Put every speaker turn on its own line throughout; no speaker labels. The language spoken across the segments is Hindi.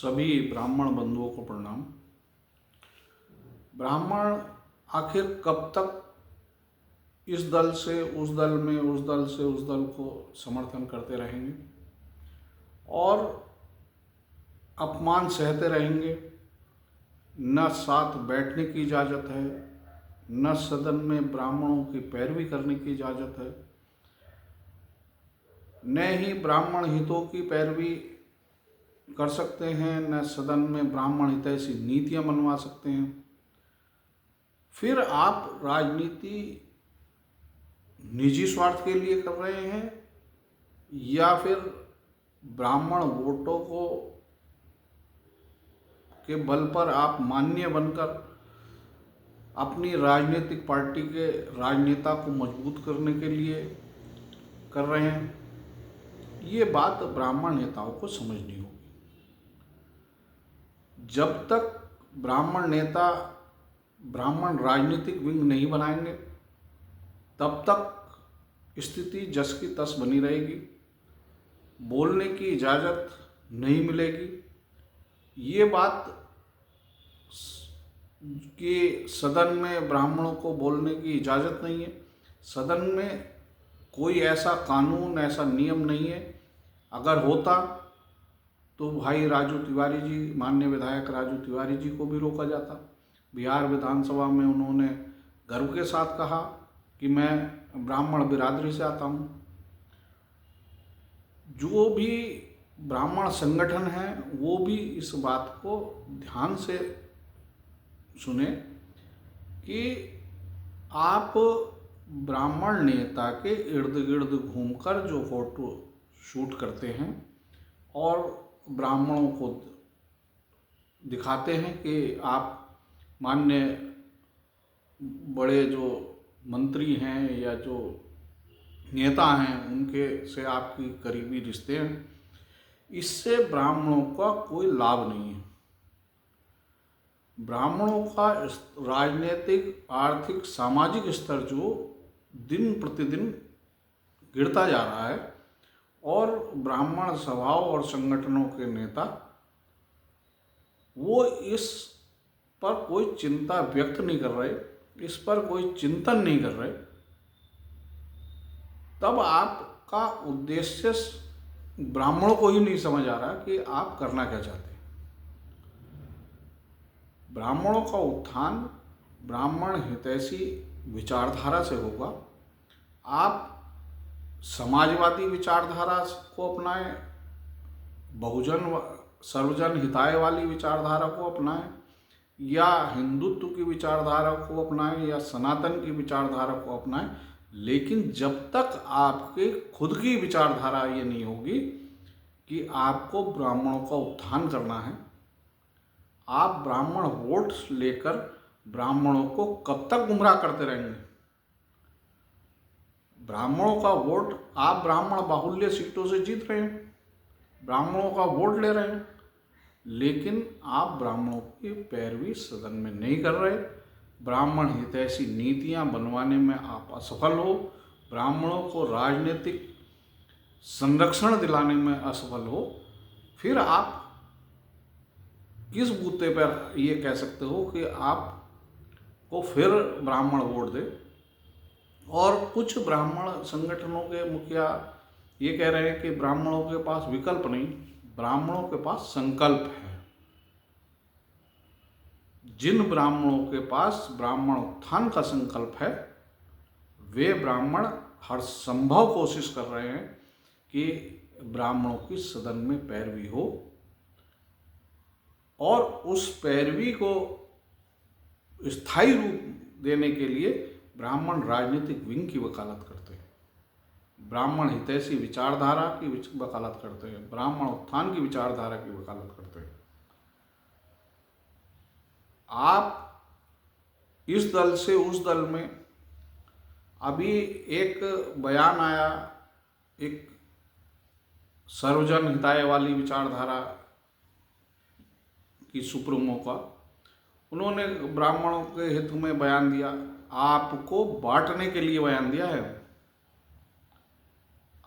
सभी ब्राह्मण बंधुओं को प्रणाम। ब्राह्मण आखिर कब तक इस दल से उस दल में, उस दल से उस दल को समर्थन करते रहेंगे और अपमान सहते रहेंगे। न साथ बैठने की इजाज़त है, न सदन में ब्राह्मणों की पैरवी करने की इजाज़त है, न ही ब्राह्मण हितों की पैरवी कर सकते हैं, न सदन में ब्राह्मण हितैषी नीतियां बनवा सकते हैं। फिर आप राजनीति निजी स्वार्थ के लिए कर रहे हैं या फिर ब्राह्मण वोटों को के बल पर आप मान्य बनकर अपनी राजनीतिक पार्टी के राजनेता को मजबूत करने के लिए कर रहे हैं। ये बात ब्राह्मण नेताओं को समझनी होगी। जब तक ब्राह्मण नेता ब्राह्मण राजनीतिक विंग नहीं बनाएंगे तब तक स्थिति जस की तस बनी रहेगी, बोलने की इजाज़त नहीं मिलेगी। ये बात कि सदन में ब्राह्मणों को बोलने की इजाज़त नहीं है, सदन में कोई ऐसा कानून, ऐसा नियम नहीं है। अगर होता तो भाई राजू तिवारी जी, माननीय विधायक राजू तिवारी जी को भी रोका जाता। बिहार विधानसभा में उन्होंने गर्व के साथ कहा कि मैं ब्राह्मण बिरादरी से आता हूँ। जो भी ब्राह्मण संगठन हैं वो भी इस बात को ध्यान से सुने कि आप ब्राह्मण नेता के इर्द गिर्द घूमकर जो फोटो शूट करते हैं और ब्राह्मणों को दिखाते हैं कि आप मान्य बड़े जो मंत्री हैं या जो नेता हैं उनके से आपकी करीबी रिश्ते हैं, इससे ब्राह्मणों का कोई लाभ नहीं है। ब्राह्मणों का राजनीतिक, आर्थिक, सामाजिक स्तर जो दिन प्रतिदिन गिरता जा रहा है और ब्राह्मण सभाओं और संगठनों के नेता वो इस पर कोई चिंता व्यक्त नहीं कर रहे, इस पर कोई चिंतन नहीं कर रहे, तब आपका उद्देश्य ब्राह्मणों को ही नहीं समझ आ रहा कि आप करना क्या चाहते हैं। ब्राह्मणों का उत्थान ब्राह्मण हितैषी विचारधारा से होगा। आप समाजवादी विचारधारा को अपनाएं, बहुजन सर्वजन हिताय वाली विचारधारा को अपनाएं, या हिंदुत्व की विचारधारा को अपनाएं या सनातन की विचारधारा को अपनाएं, लेकिन जब तक आपके खुद की विचारधारा ये नहीं होगी कि आपको ब्राह्मणों का उत्थान करना है, आप ब्राह्मण वोट लेकर ब्राह्मणों को कब तक गुमराह करते रहेंगे। ब्राह्मणों का वोट आप ब्राह्मण बाहुल्य सीटों से जीत रहे हैं, ब्राह्मणों का वोट ले रहे हैं, लेकिन आप ब्राह्मणों की पैरवी सदन में नहीं कर रहे। ब्राह्मण हितैषी नीतियां बनवाने में आप असफल हो, ब्राह्मणों को राजनीतिक संरक्षण दिलाने में असफल हो, फिर आप किस बूते पर ये कह सकते हो कि आपको फिर ब्राह्मण वोट दे। और कुछ ब्राह्मण संगठनों के मुखिया ये कह रहे हैं कि ब्राह्मणों के पास विकल्प नहीं, ब्राह्मणों के पास संकल्प है। जिन ब्राह्मणों के पास ब्राह्मण उत्थान का संकल्प है वे ब्राह्मण हर संभव कोशिश कर रहे हैं कि ब्राह्मणों की सदन में पैरवी हो, और उस पैरवी को स्थायी रूप देने के लिए ब्राह्मण राजनीतिक विंग की वकालत करते हैं, ब्राह्मण हितैषी विचारधारा की वकालत करते हैं, ब्राह्मण उत्थान की विचारधारा की वकालत करते हैं। आप इस दल से उस दल में, अभी एक बयान आया एक सर्वजन हिताय वाली विचारधारा की सुप्रीमो का, उन्होंने ब्राह्मणों के हित में बयान दिया, आपको बांटने के लिए बयान दिया है।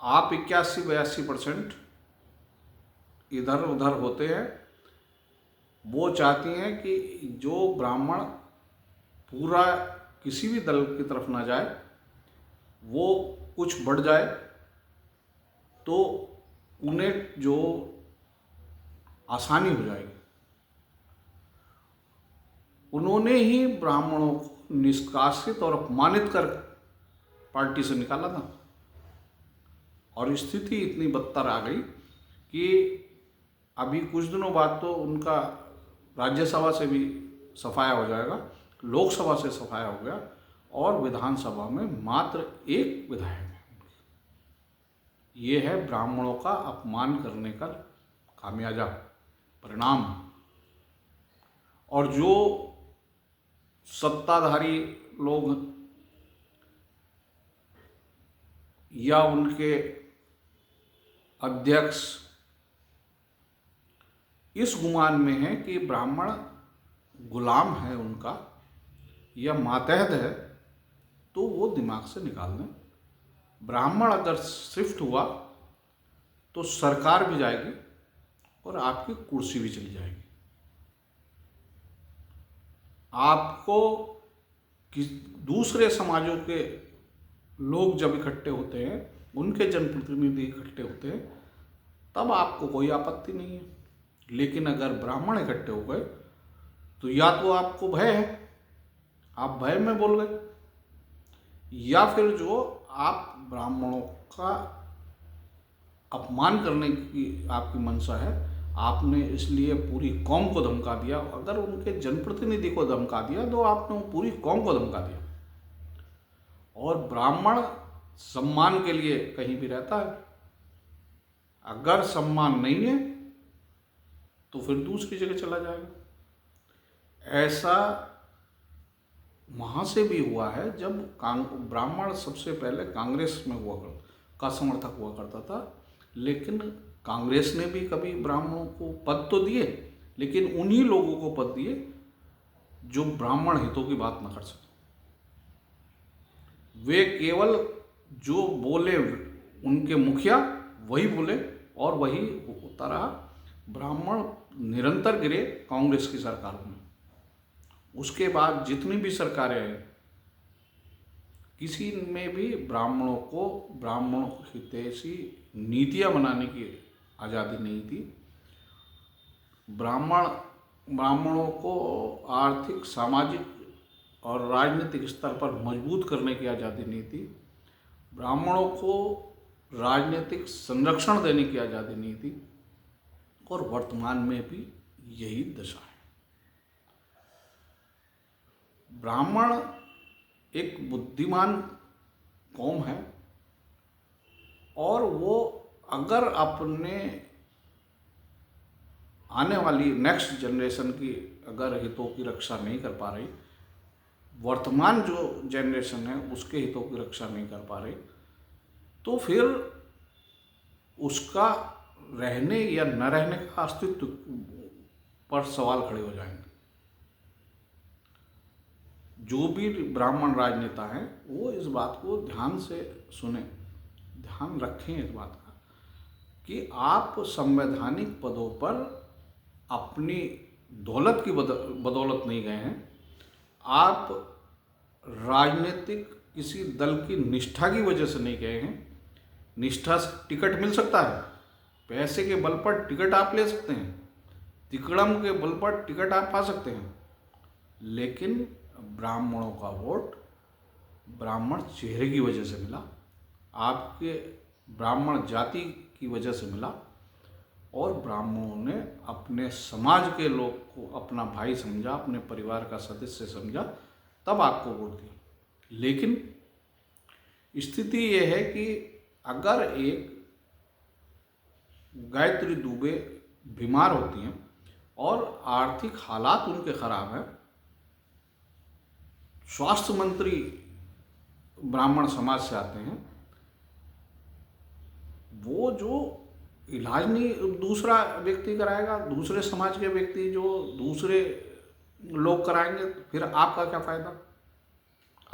आप 81-82% इधर उधर होते हैं, वो चाहती हैं कि जो ब्राह्मण पूरा किसी भी दल की तरफ ना जाए, वो कुछ बढ़ जाए तो उन्हें जो आसानी हो जाएगी। उन्होंने ही ब्राह्मणों को निष्कासित और अपमानित कर पार्टी से निकाला था, और स्थिति इतनी बदतर आ गई कि अभी कुछ दिनों बाद तो उनका राज्यसभा से भी सफाया हो जाएगा, लोकसभा से सफाया हो गया, और विधानसभा में मात्र एक विधायक है। ये है ब्राह्मणों का अपमान करने का खामियाजा परिणाम। और जो सत्ताधारी लोग या उनके अध्यक्ष इस गुमान में है कि ब्राह्मण गुलाम है उनका या मातहत है, तो वो दिमाग से निकाल दें। ब्राह्मण अगर शिफ्ट हुआ तो सरकार भी जाएगी और आपकी कुर्सी भी चली जाएगी। आपको दूसरे समाजों के लोग जब इकट्ठे होते हैं, उनके जनप्रतिनिधि इकट्ठे होते हैं, तब आपको कोई आपत्ति नहीं है। लेकिन अगर ब्राह्मण इकट्ठे हो गए तो या तो आपको भय है, आप भय में बोल गए, या फिर जो आप ब्राह्मणों का अपमान करने की आपकी मंशा है, आपने इसलिए पूरी कौम को धमका दिया। अगर उनके जनप्रतिनिधि को धमका दिया तो आपने पूरी कौम को धमका दिया। और ब्राह्मण सम्मान के लिए कहीं भी रहता है, अगर सम्मान नहीं है तो फिर दूसरी जगह चला जाएगा। ऐसा वहाँ से भी हुआ है जब ब्राह्मण सबसे पहले कांग्रेस में का समर्थक हुआ करता था, लेकिन कांग्रेस ने भी कभी ब्राह्मणों को पद तो दिए, लेकिन उन्हीं लोगों को पद दिए जो ब्राह्मण हितों की बात न कर सके। वे केवल जो बोले उनके मुखिया वही बोले और वही होता रहा। ब्राह्मण निरंतर गिरे कांग्रेस की सरकार में। उसके बाद जितनी भी सरकारें हैं, किसी में भी ब्राह्मणों हितैषी नीतियां बनाने की आज़ादी नहीं थी। ब्राह्मणों को आर्थिक, सामाजिक और राजनीतिक स्तर पर मजबूत करने की आज़ादी नहीं थी। ब्राह्मणों को राजनीतिक संरक्षण देने की आज़ादी नहीं थी, और वर्तमान में भी यही दशा है। ब्राह्मण एक बुद्धिमान कौम है, और वो अगर अपने आने वाली नेक्स्ट जनरेशन की अगर हितों की रक्षा नहीं कर पा रही, वर्तमान जो जनरेशन है उसके हितों की रक्षा नहीं कर पा रही, तो फिर उसका रहने या न रहने का अस्तित्व पर सवाल खड़े हो जाएंगे। जो भी ब्राह्मण राजनेता हैं वो इस बात को ध्यान से सुने, ध्यान रखें इस बात का कि आप संवैधानिक पदों पर अपनी दौलत की बदौलत नहीं गए हैं। आप राजनीतिक किसी दल की निष्ठा की वजह से नहीं गए हैं। निष्ठा से टिकट मिल सकता है, पैसे के बल पर टिकट आप ले सकते हैं, तिकड़म के बल पर टिकट आप पा सकते हैं, लेकिन ब्राह्मणों का वोट ब्राह्मण चेहरे की वजह से मिला, आपके ब्राह्मण जाति की वजह से मिला, और ब्राह्मणों ने अपने समाज के लोग को अपना भाई समझा, अपने परिवार का सदस्य समझा, तब आपको वोट दिया। लेकिन स्थिति ये है कि अगर एक गायत्री दुबे बीमार होती हैं और आर्थिक हालात उनके खराब हैं, स्वास्थ्य मंत्री ब्राह्मण समाज से आते हैं, वो जो इलाज नहीं दूसरा व्यक्ति कराएगा, दूसरे समाज के व्यक्ति जो दूसरे लोग कराएंगे, फिर आपका क्या फ़ायदा?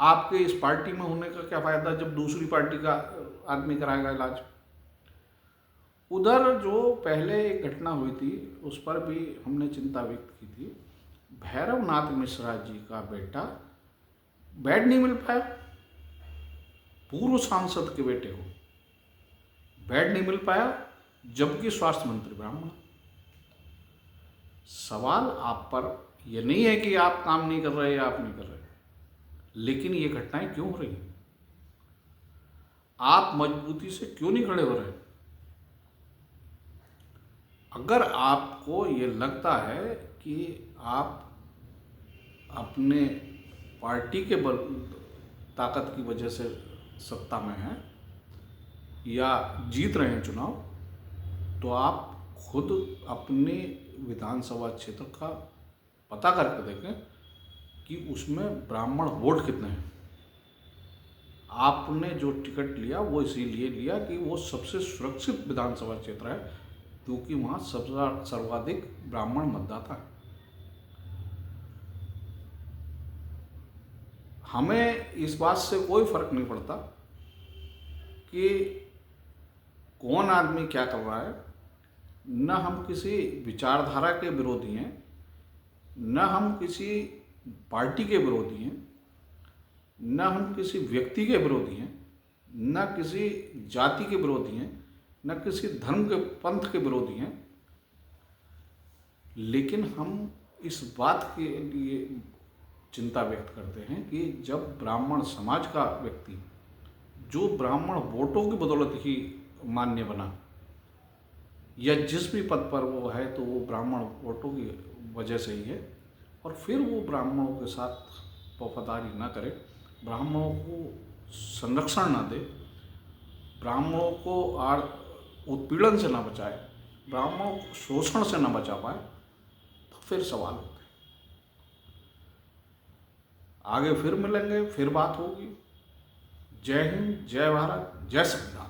आपके इस पार्टी में होने का क्या फ़ायदा जब दूसरी पार्टी का आदमी कराएगा इलाज? उधर जो पहले एक घटना हुई थी उस पर भी हमने चिंता व्यक्त की थी। भैरवनाथ मिश्रा जी का बेटा बेड नहीं मिल पाया, पूर्व सांसद के बेटे को बेड नहीं मिल पाया, जबकि स्वास्थ्य मंत्री ब्राह्मण। सवाल आप पर यह नहीं है कि आप काम नहीं कर रहे या आप नहीं कर रहे, लेकिन ये घटनाएं क्यों हो रही हैं? आप मजबूती से क्यों नहीं खड़े हो रहे? अगर आपको ये लगता है कि आप अपने पार्टी के बल ताकत की वजह से सत्ता में हैं या जीत रहे हैं चुनाव, तो आप खुद अपने विधानसभा क्षेत्र का पता करके देखें कि उसमें ब्राह्मण वोट कितने हैं। आपने जो टिकट लिया वो इसीलिए लिया कि वो सबसे सुरक्षित विधानसभा क्षेत्र है, क्योंकि वहाँ सबसे सर्वाधिक ब्राह्मण मतदाता है। हमें इस बात से कोई फर्क नहीं पड़ता कि कौन आदमी क्या कर रहा है। न हम किसी विचारधारा के विरोधी हैं, न हम किसी पार्टी के विरोधी हैं, न हम किसी व्यक्ति के विरोधी हैं, न किसी जाति के विरोधी हैं, न किसी धर्म के पंथ के विरोधी हैं। लेकिन हम इस बात के लिए चिंता व्यक्त करते हैं कि जब ब्राह्मण समाज का व्यक्ति, जो ब्राह्मण वोटों की बदौलत ही मान्य बना, या जिस भी पद पर वो है तो वो ब्राह्मण वोटों की वजह से ही है, और फिर वो ब्राह्मणों के साथ वफादारी ना करे, ब्राह्मणों को संरक्षण ना दे, ब्राह्मणों को उत्पीड़न से ना बचाए, ब्राह्मणों को शोषण से ना बचा पाए, तो फिर सवाल होते हैं। आगे फिर मिलेंगे, फिर बात होगी। जय हिंद, जय भारत, जय संविधान।